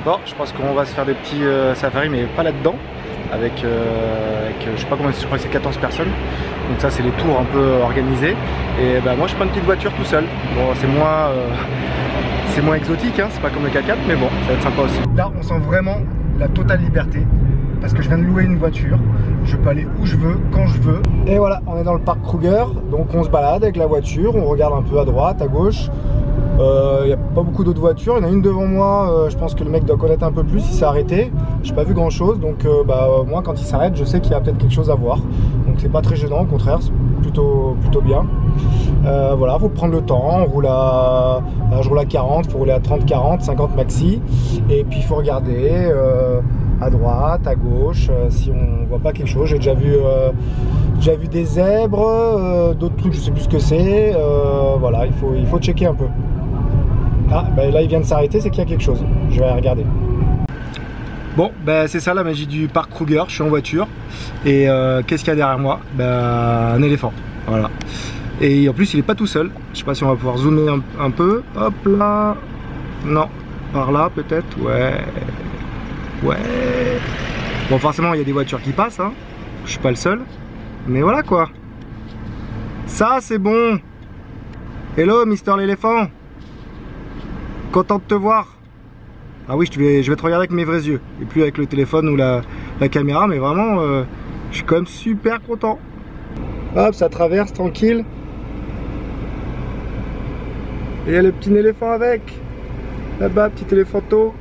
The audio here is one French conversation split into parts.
Bon, je pense qu'on va se faire des petits safaris, mais pas là-dedans. Avec je sais pas combien, je crois que c'est 14 personnes. Donc ça, c'est les tours un peu organisés. Et bah, moi, je prends une petite voiture tout seul. Bon, c'est moins exotique, hein, c'est pas comme le K4, mais bon, ça va être sympa aussi. Là, on sent vraiment la totale liberté. Parce que je viens de louer une voiture. Je peux aller où je veux, quand je veux. Et voilà, on est dans le parc Kruger. Donc on se balade avec la voiture, on regarde un peu à droite, à gauche. Il n'y a pas beaucoup d'autres voitures, il y en a une devant moi, je pense que le mec doit connaître un peu plus, il s'est arrêté, j'ai pas vu grand chose, donc moi quand il s'arrête je sais qu'il y a peut-être quelque chose à voir, donc c'est pas très gênant, au contraire c'est plutôt bien. Voilà, faut prendre le temps, je roule à 40, faut rouler à 30, 40, 50 maxi, et puis il faut regarder à droite, à gauche, si on voit pas quelque chose. J'ai déjà vu des zèbres, d'autres trucs, je sais plus ce que c'est, voilà, il faut checker un peu. Ah, ben là il vient de s'arrêter, c'est qu'il y a quelque chose. Je vais aller regarder. Bon, ben c'est ça la magie du parc Kruger. Je suis en voiture et qu'est-ce qu'il y a derrière moi? Ben un éléphant. Voilà. Et en plus il est pas tout seul. Je sais pas si on va pouvoir zoomer un peu. Hop là. Non. Par là peut-être. Ouais. Ouais. Bon, forcément il y a des voitures qui passent. Hein. Je suis pas le seul. Mais voilà quoi. Ça c'est bon. Hello Mister l'éléphant. Content de te voir. Ah oui, je vais te regarder avec mes vrais yeux et plus avec le téléphone ou la caméra, mais vraiment je suis quand même super content. Hop, ça traverse tranquille. Et il y a le petit éléphant avec. Là-bas, petit éléphanto.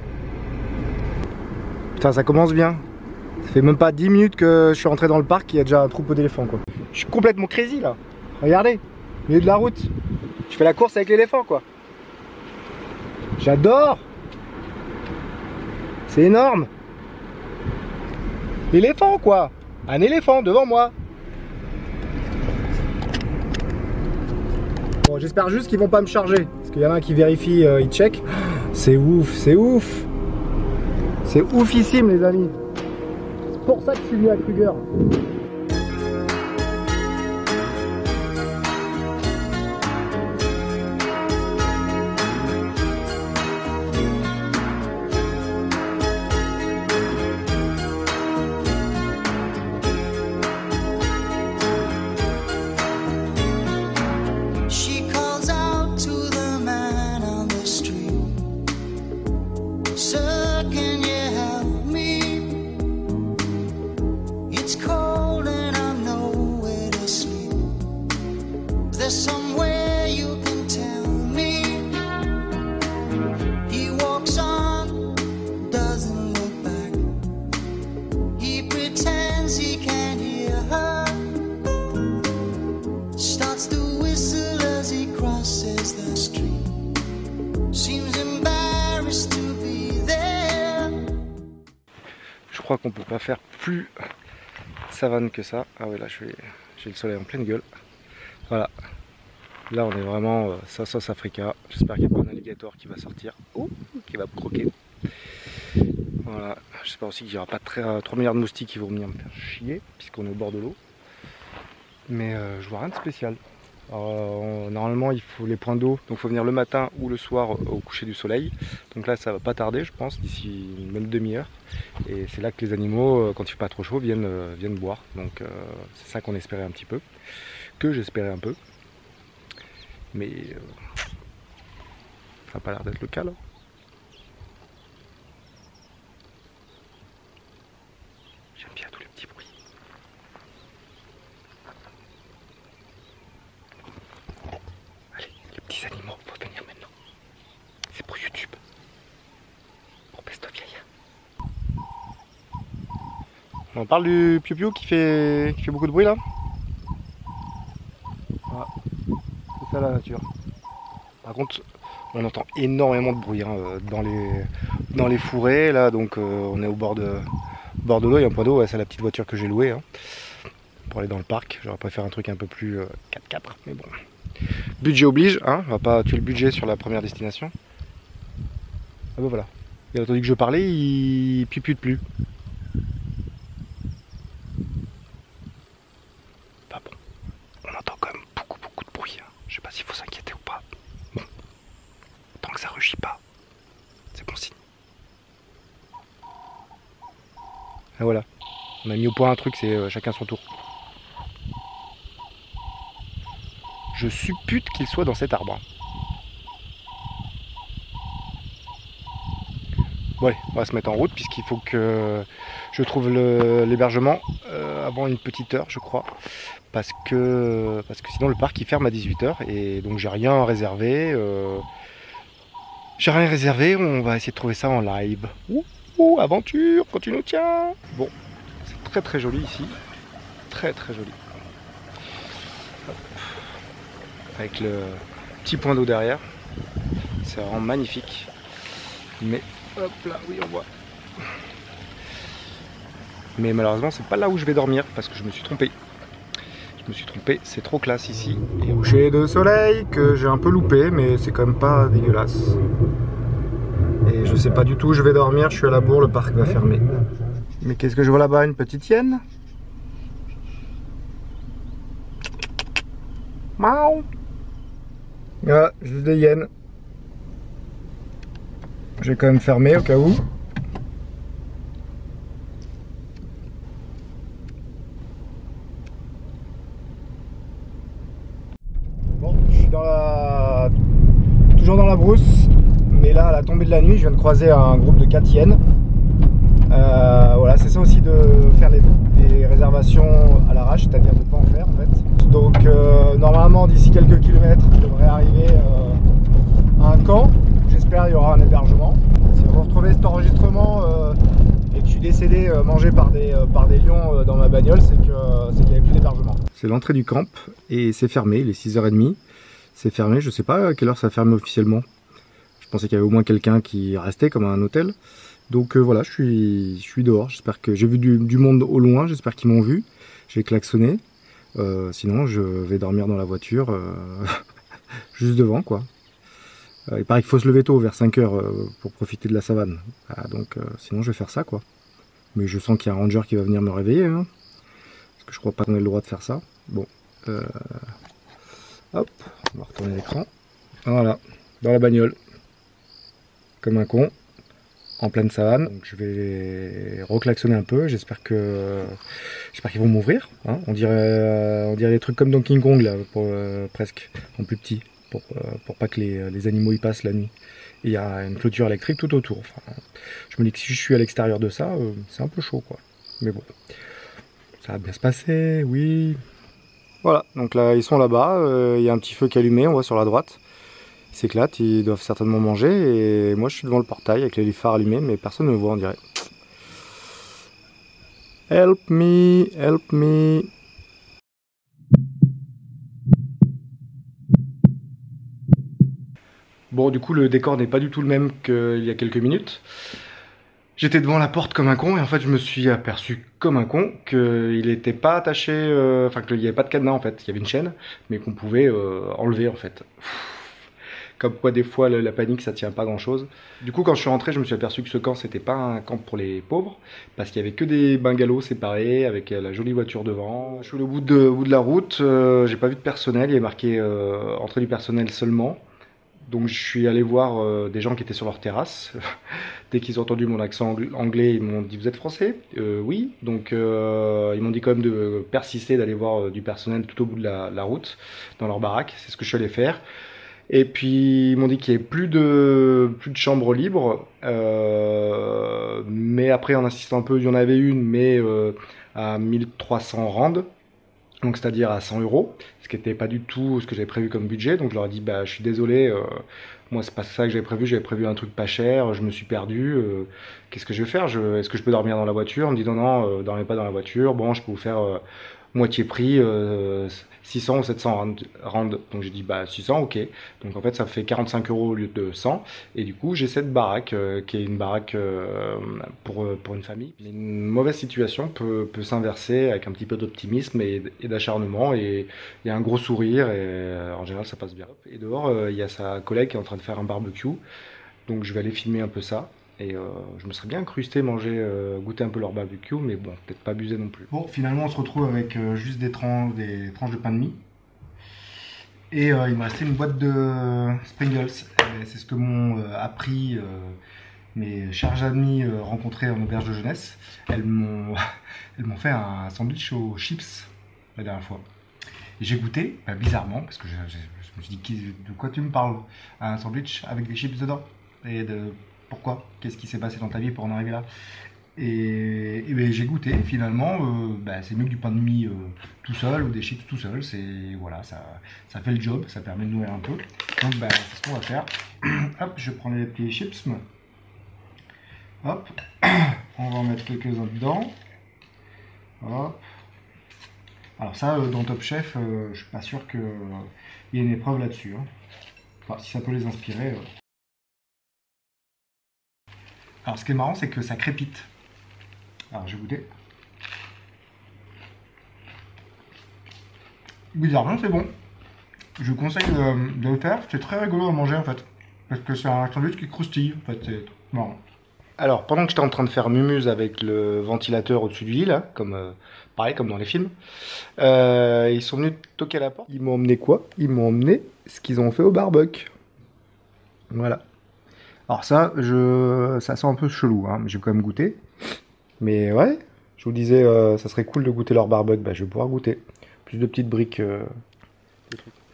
Putain, ça commence bien. Ça fait même pas 10 minutes que je suis rentré dans le parc, il y a déjà un troupeau d'éléphants quoi. Je suis complètement crazy là. Regardez, au milieu de la route. Je fais la course avec l'éléphant quoi. J'adore. C'est énorme. L'éléphant quoi. Un éléphant devant moi. Bon, j'espère juste qu'ils vont pas me charger. Parce qu'il y en a un qui vérifie, il check. C'est ouf, c'est ouf. C'est oufissime les amis. C'est pour ça que je suis venu à Kruger. Somewhere you can tell me. He walks on, doesn't look back. He pretends he can't hear her. Starts to whistle as he crosses the street. Seems embarrassed to be there. Je crois qu'on peut pas faire plus savane que ça. Ah ouais, là j'ai le soleil en pleine gueule. Voilà. Là on est vraiment South Africa. J'espère qu'il n'y a pas un alligator qui va sortir. Ouh, qui va me croquer. Voilà. J'espère aussi qu'il n'y aura pas 3 milliards de moustiques qui vont venir me faire chier, puisqu'on est au bord de l'eau. Mais je vois rien de spécial. Alors, normalement il faut les points d'eau, donc il faut venir le matin ou le soir au coucher du soleil. Donc là ça va pas tarder je pense, d'ici même demi-heure. Et c'est là que les animaux, quand il fait pas trop chaud, viennent boire. Donc c'est ça qu'on espérait un petit peu. Que j'espérais un peu. Mais ça n'a pas l'air d'être le cas là. J'aime bien tous les petits bruits. Allez, les petits animaux, faut venir maintenant. C'est pour YouTube. Pour Best of Yaya. On parle du piou-piou qui fait beaucoup de bruit là. Ah, c'est ça la nature. Par contre, on entend énormément de bruit hein, dans les fourrés là, donc on est au bord de l'eau. Il y a un point d'eau, ouais, c'est la petite voiture que j'ai louée hein, pour aller dans le parc. J'aurais préféré un truc un peu plus 4x4, mais bon. Budget oblige, hein, on va pas tuer le budget sur la première destination. Ah ben voilà. Il a entendu que je parlais, il pupute plus. Pas bon. On entend quand même beaucoup de bruit. Hein. Je sais pas s'il faut s'inquiéter ou pas. Bon. Tant que ça rugit pas, c'est bon signe. Ah voilà, on a mis au point un truc, c'est chacun son tour. Je suppute qu'il soit dans cet arbre. Bon allez, on va se mettre en route puisqu'il faut que je trouve l'hébergement avant une petite heure je crois. Parce que sinon le parc il ferme à 18 h et donc j'ai rien réservé. On va essayer de trouver ça en live. Ouh, aventure, quand tu nous tiens. Bon, c'est très très joli ici. Très très joli. Hop. Avec le petit point d'eau derrière. C'est vraiment magnifique. Mais hop là, oui on voit. Mais malheureusement c'est pas là où je vais dormir parce que je me suis trompé. C'est trop classe ici. Et coucher de soleil que j'ai un peu loupé, mais c'est quand même pas dégueulasse. Et je sais pas du tout où je vais dormir, je suis à la bourre, le parc va fermer. Mais qu'est-ce que je vois là-bas? Une petite hyène? Miaou! Ah, juste des hyènes. Je vais quand même fermer au cas où. Bon, je suis toujours dans la brousse, mais là à la tombée de la nuit, je viens de croiser un groupe de 4 hyènes. Voilà, c'est ça aussi de faire les réservations à l'arrache, c'est-à-dire de ne pas en faire en fait. Donc normalement d'ici quelques kilomètres, je devrais arriver à un camp. J'espère qu'il y aura un hébergement. Si vous retrouvez cet enregistrement et que je suis décédé mangé par des lions dans ma bagnole, c'est qu'il n'y avait plus d'hébergement. C'est l'entrée du camp et c'est fermé, il est 6h30. C'est fermé, je sais pas à quelle heure ça ferme officiellement. Je pensais qu'il y avait au moins quelqu'un qui restait comme un hôtel. Donc voilà, je suis dehors. J'espère que j'ai vu du monde au loin, j'espère qu'ils m'ont vu. J'ai klaxonné. Sinon, je vais dormir dans la voiture juste devant quoi. Il paraît qu'il faut se lever tôt, vers 5 h pour profiter de la savane. Ah, donc sinon je vais faire ça quoi. Mais je sens qu'il y a un ranger qui va venir me réveiller. Hein, parce que je crois pas qu'on ait le droit de faire ça. Bon. Hop, on va retourner l'écran. Voilà, dans la bagnole. Comme un con. En pleine savane. Donc je vais reclaxonner un peu. J'espère qu'ils vont m'ouvrir. Hein. On dirait des trucs comme dans King Kong là, presque, en plus petit. Pour pas que les animaux y passent la nuit. Et il y a une clôture électrique tout autour. Enfin, je me dis que si je suis à l'extérieur de ça, c'est un peu chaud quoi. Mais bon, ça va bien se passer, oui. Voilà, donc là ils sont là-bas, il y a un petit feu qui est allumé, on voit sur la droite. Ils s'éclatent, ils doivent certainement manger et moi je suis devant le portail avec les phares allumés mais personne ne me voit on dirait. Help me, help me. Bon, du coup, le décor n'est pas du tout le même qu'il y a quelques minutes. J'étais devant la porte comme un con et en fait, je me suis aperçu comme un con qu'il n'était pas attaché, enfin qu'il n'y avait pas de cadenas en fait. Il y avait une chaîne, mais qu'on pouvait enlever en fait. Comme quoi, des fois, la panique, ça tient pas grand chose. Du coup, quand je suis rentré, je me suis aperçu que ce camp, c'était pas un camp pour les pauvres, parce qu'il y avait que des bungalows séparés avec la jolie voiture devant. Je suis au bout de la route, j'ai pas vu de personnel, il y avait marqué entrée du personnel seulement. Donc je suis allé voir des gens qui étaient sur leur terrasse. Dès qu'ils ont entendu mon accent anglais, ils m'ont dit « Vous êtes français ?» Oui. Donc ils m'ont dit quand même de persister, d'aller voir du personnel tout au bout de la route, dans leur baraque. C'est ce que je suis allé faire. Et puis ils m'ont dit qu'il n'y avait plus de chambres libres. Mais après, en insistant un peu, il y en avait une, mais à 1300 rand. Donc c'est-à-dire à 100 €, ce qui n'était pas du tout ce que j'avais prévu comme budget. Donc je leur ai dit bah je suis désolé, moi c'est pas ça que j'avais prévu un truc pas cher, je me suis perdu, qu'est-ce que je vais faire? Est-ce que je peux dormir dans la voiture? On me dit non, dormez pas dans la voiture, bon je peux vous faire moitié prix, 600 ou 700 rand. Donc j'ai dit bah 600 ok. Donc en fait ça fait 45 € au lieu de 100. Et du coup j'ai cette baraque qui est une baraque pour une famille. Mais une mauvaise situation peut s'inverser avec un petit peu d'optimisme et d'acharnement. Et il y a un gros sourire et en général ça passe bien. Et dehors il y a sa collègue qui est en train de faire un barbecue. Donc je vais aller filmer un peu ça. Et je me serais bien incrusté, manger, goûter un peu leur barbecue, mais bon, peut-être pas abuser non plus. Bon, finalement, on se retrouve avec juste des tranches de pain de mie. Et il me restait une boîte de Springles. C'est ce que m'ont appris mes chères amies rencontrées en auberge de jeunesse, elles m'ont fait un sandwich aux chips la dernière fois. Et j'ai goûté, bizarrement, parce que je me suis dit, de quoi tu me parles? Un sandwich avec des chips dedans? Et pourquoi? Qu'est-ce qui s'est passé dans ta vie pour en arriver là? Et j'ai goûté, finalement, c'est mieux que du pain de mie tout seul ou des chips tout seul. Voilà, ça fait le job, ça permet de nourrir un peu. Donc c'est ce qu'on va faire. Hop, je prends les petits chips. Hop, on va en mettre quelques-uns dedans. Hop. Alors ça, dans Top Chef, je suis pas sûr qu'il y ait une épreuve là-dessus. Hein. Enfin, si ça peut les inspirer. Alors ce qui est marrant, c'est que ça crépite. Alors je vais goûter. Bizarrement, c'est bon. Je vous conseille de le faire. C'est très rigolo à manger en fait. Parce que c'est un sandwich qui croustille. En fait, c'est marrant. Alors, pendant que j'étais en train de faire mumuse avec le ventilateur au-dessus du lit, là, pareil comme dans les films, ils sont venus toquer à la porte. Ils m'ont emmené quoi? Ils m'ont emmené ce qu'ils ont fait au barbecue. Voilà. Alors ça sent un peu chelou, hein, mais j'ai quand même goûté. Mais ouais, je vous disais, ça serait cool de goûter leur barbecue. Je vais pouvoir goûter. Plus de petites briques.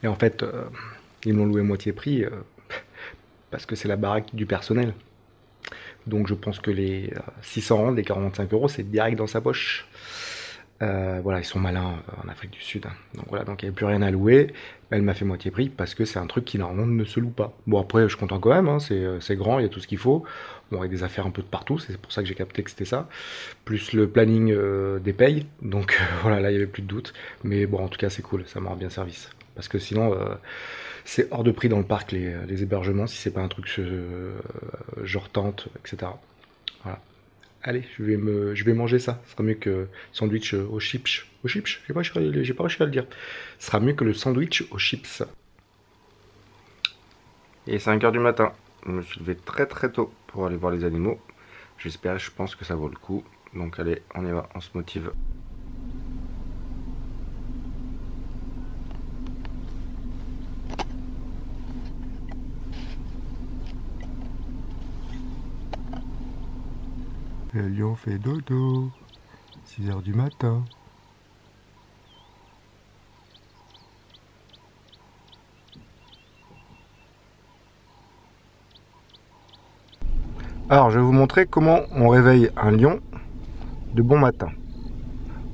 Et en fait, ils m'ont loué moitié prix, parce que c'est la baraque du personnel. Donc je pense que les 600 rand, les 45 €, c'est direct dans sa poche. Voilà, ils sont malins en Afrique du Sud. Hein. Donc voilà, donc il n'y avait plus rien à louer. Elle m'a fait moitié prix parce que c'est un truc qui normalement ne se loue pas. Bon après, je suis content quand même, hein, c'est grand, il y a tout ce qu'il faut. Bon, avec des affaires un peu de partout, c'est pour ça que j'ai capté que c'était ça. Plus le planning des payes. Donc voilà, là il n'y avait plus de doute. Mais bon, en tout cas c'est cool, ça m'aura bien service. Parce que sinon, c'est hors de prix dans le parc les hébergements, si c'est pas un truc genre tente, etc. Voilà. Allez, je vais manger ça. Ce sera mieux que sandwich aux chips. Aux chips? J'ai pas réussi à le dire. Ce sera mieux que le sandwich aux chips. Et 5 h du matin. Je me suis levé très très tôt pour aller voir les animaux. J'espère, je pense que ça vaut le coup. Donc allez, on y va, on se motive. Le lion fait dodo. 6 h du matin. Alors, je vais vous montrer comment on réveille un lion de bon matin.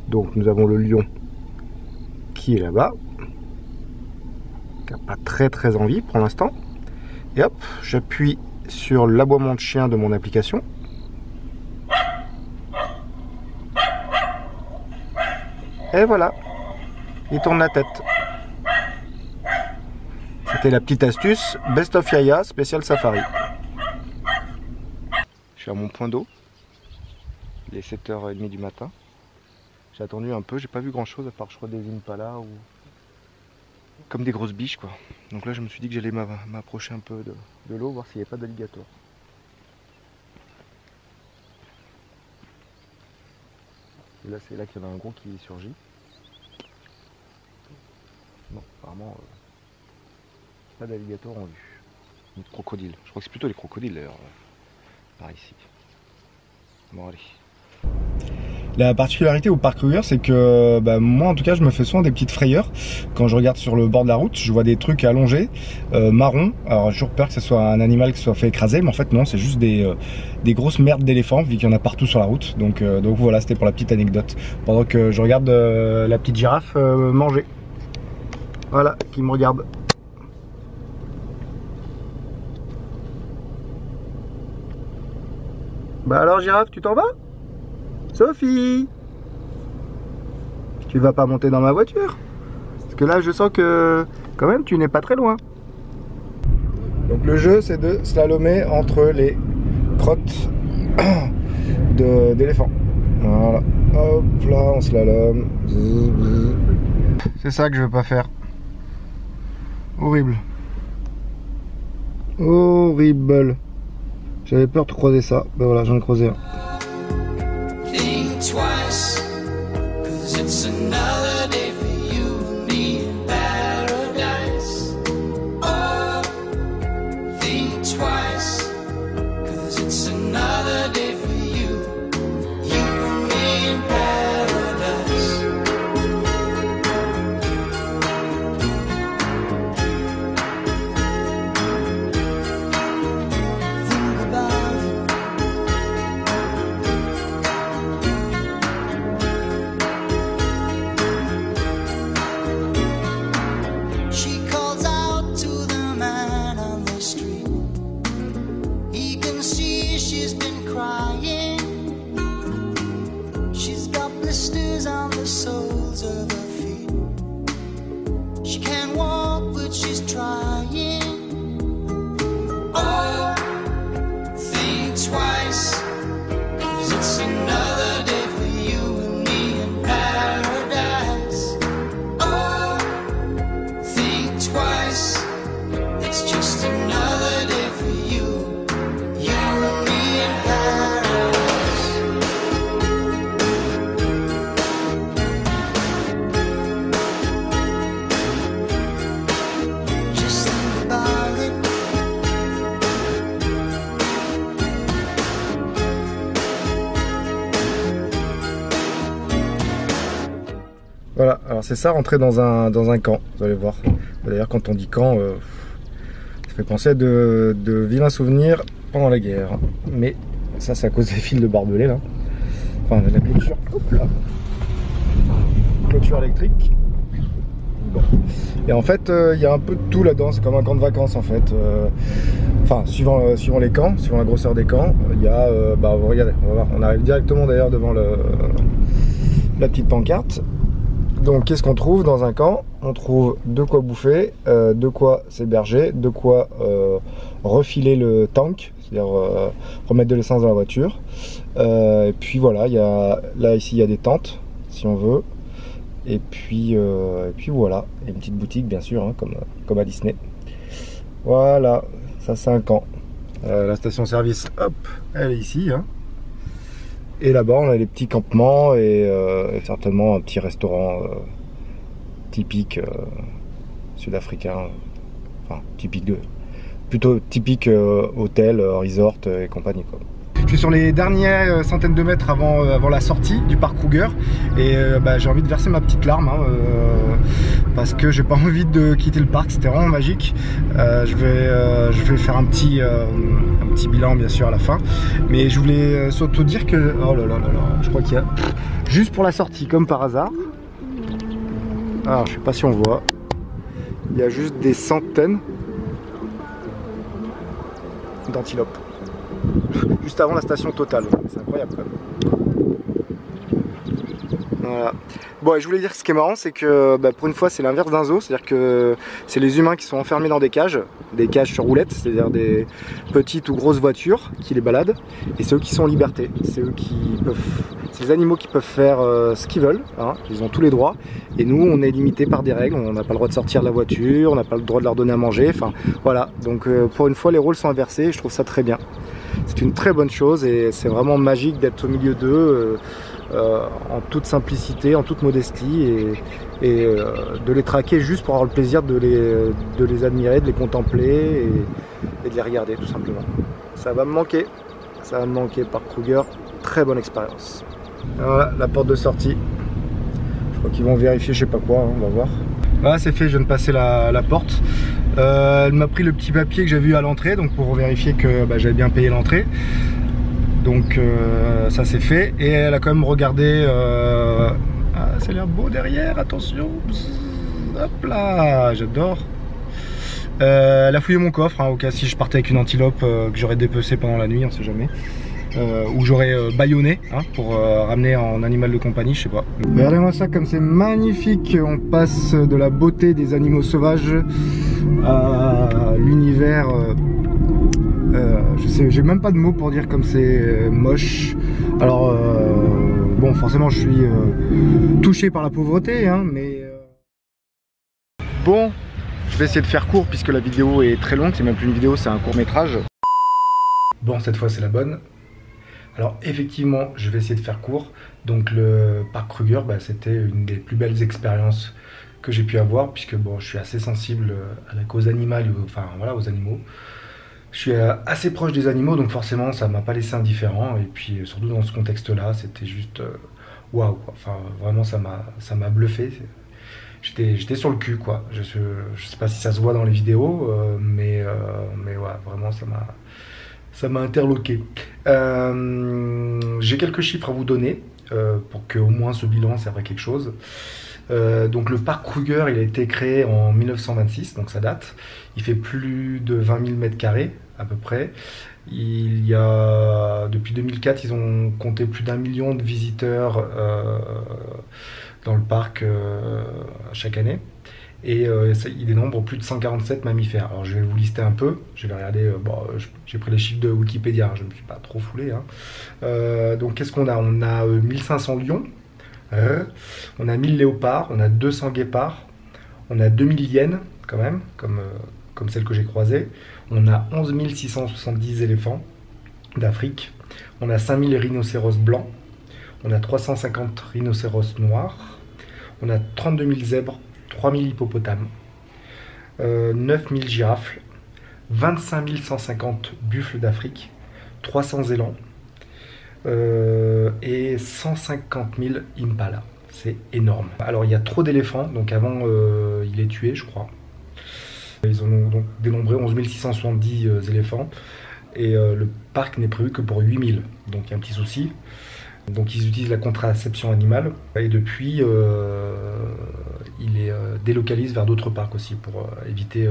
Donc, nous avons le lion qui est là-bas, qui n'a pas très envie pour l'instant. Et hop, j'appuie sur l'aboiement de chien de mon application. Et voilà, il tourne la tête. C'était la petite astuce Best of Yaya spécial Safari. Je suis à mon point d'eau. Il est 7 h 30 du matin. J'ai attendu un peu, j'ai pas vu grand chose à part je crois des impalas ou comme des grosses biches quoi. Donc là je me suis dit que j'allais m'approcher un peu de l'eau, voir s'il n'y avait pas d'alligator. Et là c'est là qu'il y en a un gros qui surgit. Non, apparemment pas d'alligator en vue. Ni de crocodile. Je crois que c'est plutôt les crocodiles d'ailleurs. Par ici. Bon allez. La particularité au parc Kruger, c'est que moi en tout cas je me fais souvent des petites frayeurs quand je regarde sur le bord de la route. Je vois des trucs allongés, marrons. Alors j'ai toujours peur que ce soit un animal qui soit fait écraser, mais en fait non, c'est juste des grosses merdes d'éléphants vu qu'il y en a partout sur la route. Donc voilà, c'était pour la petite anecdote. Pendant que je regarde la petite girafe manger. Voilà, qui me regarde. Bah alors girafe, tu t'en vas? Sophie, tu vas pas monter dans ma voiture? Parce que là je sens que quand même tu n'es pas très loin. Donc le jeu c'est de slalomer entre les crottes d'éléphant. Voilà, hop là on slalom. C'est ça que je veux pas faire. Horrible. Horrible. J'avais peur de croiser ça. Ben voilà, j'en ai croisé un. Twice, 'cause it's another day for you and me in paradise. Oh, think twice, 'cause it's another she's been crying. She's got blisters on the soles of her feet. She can't walk, but she's trying. Oh, think twice, 'cause it's another day for you and me in paradise. Oh, think twice, it's just another day for you and me in paradise. Just think about it. Voilà, alors c'est ça, rentrer dans un camp, vous allez voir. D'ailleurs, quand on dit camp, ça fait penser à de vilains souvenirs pendant la guerre. Mais ça, c'est à cause des fils de barbelés, là. Enfin, de la clôture, hop là. Clôture électrique. Bon. Et en fait, il y a un peu de tout là-dedans, c'est comme un camp de vacances, en fait. Enfin, suivant les camps, suivant la grosseur des camps, il y a, regardez, on va voir, on arrive directement d'ailleurs devant la petite pancarte. Donc qu'est-ce qu'on trouve dans un camp? On trouve de quoi bouffer, de quoi s'héberger, de quoi refiler le tank, c'est-à-dire remettre de l'essence dans la voiture. Et puis voilà, là ici il y a des tentes si on veut. Et puis voilà, et une petite boutique bien sûr, hein, comme à Disney. Voilà, ça c'est un camp. La station-service, hop, elle est ici. Hein. Et là-bas, on a les petits campements et certainement un petit restaurant typique sud-africain. Enfin, plutôt typique hôtel, resort et compagnie, quoi. Je suis sur les dernières centaines de mètres avant la sortie du parc Kruger et j'ai envie de verser ma petite larme hein, parce que j'ai pas envie de quitter le parc, c'était vraiment magique. Je vais faire un petit bilan bien sûr à la fin, mais je voulais surtout dire que oh là là là là, je crois qu'il y a juste pour la sortie comme par hasard. Alors je sais pas si on voit, il y a juste des centaines d'antilopes. Juste avant la station Total, c'est incroyable quand même. Voilà. Bon, et je voulais dire que ce qui est marrant, c'est que pour une fois c'est l'inverse d'un zoo, c'est-à-dire que c'est les humains qui sont enfermés dans des cages sur roulettes, c'est-à-dire des petites ou grosses voitures qui les baladent, et c'est eux qui sont en liberté, c'est les animaux qui peuvent faire ce qu'ils veulent, hein, ils ont tous les droits, et nous on est limité par des règles, on n'a pas le droit de sortir de la voiture, on n'a pas le droit de leur donner à manger, enfin voilà, donc pour une fois les rôles sont inversés, et je trouve ça très bien. C'est une très bonne chose et c'est vraiment magique d'être au milieu d'eux en toute simplicité, en toute modestie et de les traquer juste pour avoir le plaisir de les admirer, de les contempler et de les regarder tout simplement. Ça va me manquer par Kruger, très bonne expérience. Voilà la porte de sortie, je crois qu'ils vont vérifier je sais pas quoi, hein, on va voir. Voilà c'est fait, je viens de passer la porte. Elle m'a pris le petit papier que j'ai vu à l'entrée, donc pour vérifier que j'avais bien payé l'entrée. Donc ça c'est fait. Et elle a quand même regardé. Ah, ça a l'air beau derrière, attention. Hop là, j'adore. Elle a fouillé mon coffre, hein, au cas si je partais avec une antilope que j'aurais dépecé pendant la nuit, on sait jamais. Ou j'aurais bâillonné hein, pour ramener en animal de compagnie, je sais pas. Regardez-moi ça comme c'est magnifique, on passe de la beauté des animaux sauvages à l'univers, je sais, j'ai même pas de mots pour dire comme c'est moche. Alors bon forcément je suis touché par la pauvreté hein, mais bon je vais essayer de faire court puisque la vidéo est très longue, c'est même plus une vidéo, c'est un court métrage. Bon cette fois c'est la bonne. Alors effectivement, je vais essayer de faire court. Donc le parc Kruger, c'était une des plus belles expériences que j'ai pu avoir, puisque bon, je suis assez sensible à la cause animale, enfin voilà, aux animaux. Je suis assez proche des animaux, donc forcément, ça m'a pas laissé indifférent. Et puis surtout dans ce contexte-là, c'était juste waouh. Enfin vraiment, ça m'a bluffé. J'étais sur le cul, quoi. Je sais pas si ça se voit dans les vidéos, mais ouais, vraiment, ça m'a interloqué. J'ai quelques chiffres à vous donner pour que au moins ce bilan serve à quelque chose. Donc le parc Kruger, il a été créé en 1926, donc ça date. Il fait plus de 20 000 mètres carrés à peu près. Il y a, depuis 2004, ils ont compté plus d'1 million de visiteurs dans le parc chaque année. Et il dénombre plus de 147 mammifères. Alors je vais vous lister un peu, je vais regarder, j'ai pris les chiffres de Wikipédia, hein, je ne me suis pas trop foulé. Hein. Donc qu'est-ce qu'on a? On a 1500 lions, on a 1000 léopards, on a 200 guépards, on a 2000 hyènes quand même, comme celle que j'ai croisée. On a 11 670 éléphants d'Afrique, on a 5000 rhinocéros blancs, on a 350 rhinocéros noirs, on a 32 000 zèbres, 3000 hippopotames, 9000 girafes, 25 150 buffles d'Afrique, 300 élans et 150 000 impalas. C'est énorme. Alors il y a trop d'éléphants, donc avant il est tué je crois. Ils ont donc dénombré 11 670 éléphants et le parc n'est prévu que pour 8000, donc il y a un petit souci. Donc ils utilisent la contraception animale et depuis ils les délocalisent vers d'autres parcs aussi pour éviter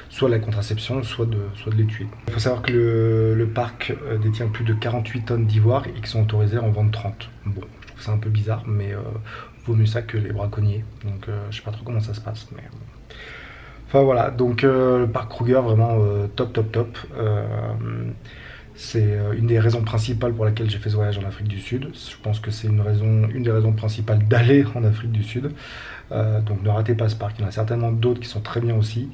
soit la contraception soit de les tuer. Il faut savoir que le parc détient plus de 48 tonnes d'ivoire et qu'ils sont autorisés à en vendre 30. Bon, je trouve ça un peu bizarre mais vaut mieux ça que les braconniers, donc je sais pas trop comment ça se passe. Mais... Enfin voilà, donc le parc Kruger vraiment top. C'est une des raisons principales pour laquelle j'ai fait ce voyage en Afrique du Sud. Je pense que c'est une des raisons principales d'aller en Afrique du Sud. Donc ne ratez pas ce parc. Il y en a certainement d'autres qui sont très bien aussi,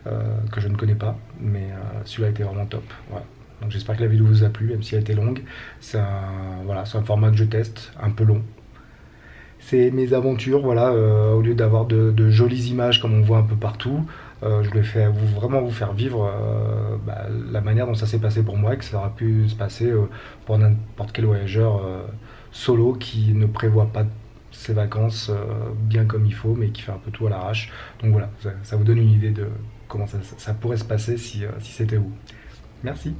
que je ne connais pas. Mais celui-là était vraiment top. Voilà. Donc j'espère que la vidéo vous a plu, même si elle était longue. C'est un format que je teste, un peu long. C'est mes aventures, voilà, au lieu d'avoir de jolies images comme on voit un peu partout, je voulais vraiment vous faire vivre la manière dont ça s'est passé pour moi et que ça aurait pu se passer pour n'importe quel voyageur solo qui ne prévoit pas ses vacances bien comme il faut mais qui fait un peu tout à l'arrache. Donc voilà, ça vous donne une idée de comment ça pourrait se passer si c'était vous. Merci.